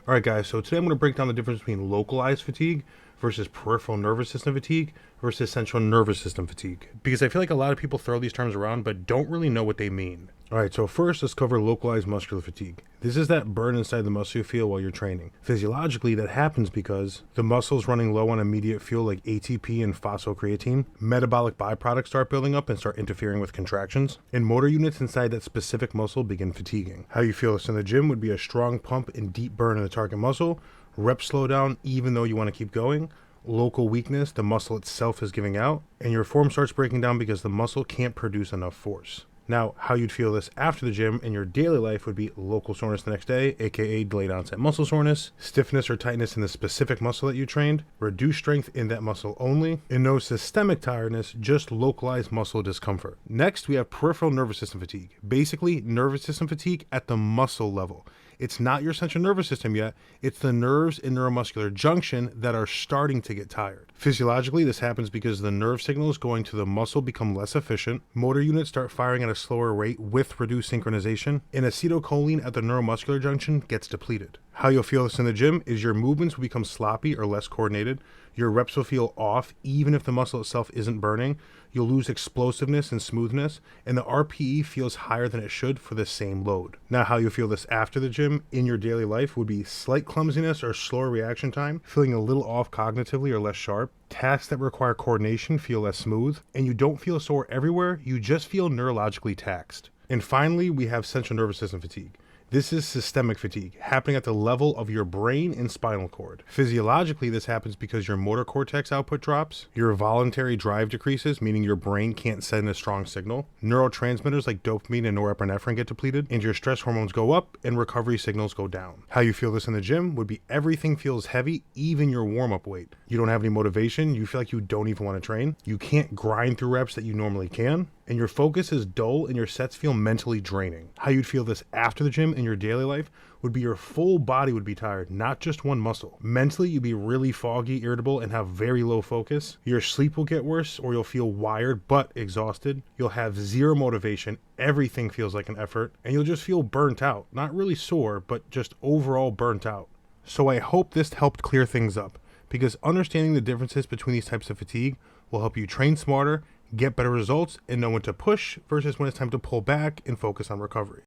All right, guys, so today I'm going to break down the difference between localized fatigue versus peripheral nervous system fatigue versus central nervous system fatigue. Because I feel like a lot of people throw these terms around but don't really know what they mean. All right, so first let's cover localized muscular fatigue. This is that burn inside the muscle you feel while you're training. Physiologically, that happens because the muscle's running low on immediate fuel like ATP and phosphocreatine. Metabolic byproducts start building up and start interfering with contractions. And motor units inside that specific muscle begin fatiguing. How you feel this in the gym would be a strong pump and deep burn in the target muscle. Reps slow down even though you want to keep going. Local weakness, the muscle itself is giving out. And your form starts breaking down because the muscle can't produce enough force. Now, how you'd feel this after the gym in your daily life would be local soreness the next day, aka delayed onset muscle soreness, stiffness or tightness in the specific muscle that you trained, reduced strength in that muscle only, and no systemic tiredness, just localized muscle discomfort. Next, we have peripheral nervous system fatigue. Basically, nervous system fatigue at the muscle level. It's not your central nervous system yet, it's the nerves and neuromuscular junction that are starting to get tired. Physiologically, this happens because the nerve signals going to the muscle become less efficient, motor units start firing at a slower rate with reduced synchronization, and acetylcholine at the neuromuscular junction gets depleted. How you'll feel this in the gym is your movements will become sloppy or less coordinated, your reps will feel off even if the muscle itself isn't burning, you'll lose explosiveness and smoothness, and the RPE feels higher than it should for the same load. Now, how you feel this after the gym in your daily life would be slight clumsiness or slower reaction time, feeling a little off cognitively or less sharp, tasks that require coordination feel less smooth, and you don't feel sore everywhere, you just feel neurologically taxed. And finally, we have central nervous system fatigue. This is systemic fatigue, happening at the level of your brain and spinal cord. Physiologically, this happens because your motor cortex output drops, your voluntary drive decreases, meaning your brain can't send a strong signal, neurotransmitters like dopamine and norepinephrine get depleted, and your stress hormones go up and recovery signals go down. How you feel this in the gym would be everything feels heavy, even your warm-up weight. You don't have any motivation, you feel like you don't even want to train, you can't grind through reps that you normally can, and your focus is dull and your sets feel mentally draining. How you'd feel this after the gym in your daily life would be your full body would be tired, not just one muscle. Mentally, you'd be really foggy, irritable, and have very low focus. Your sleep will get worse, or you'll feel wired but exhausted. You'll have zero motivation, everything feels like an effort, and you'll just feel burnt out. Not really sore, but just overall burnt out. So I hope this helped clear things up, because understanding the differences between these types of fatigue will help you train smarter, get better results, and know when to push versus when it's time to pull back and focus on recovery.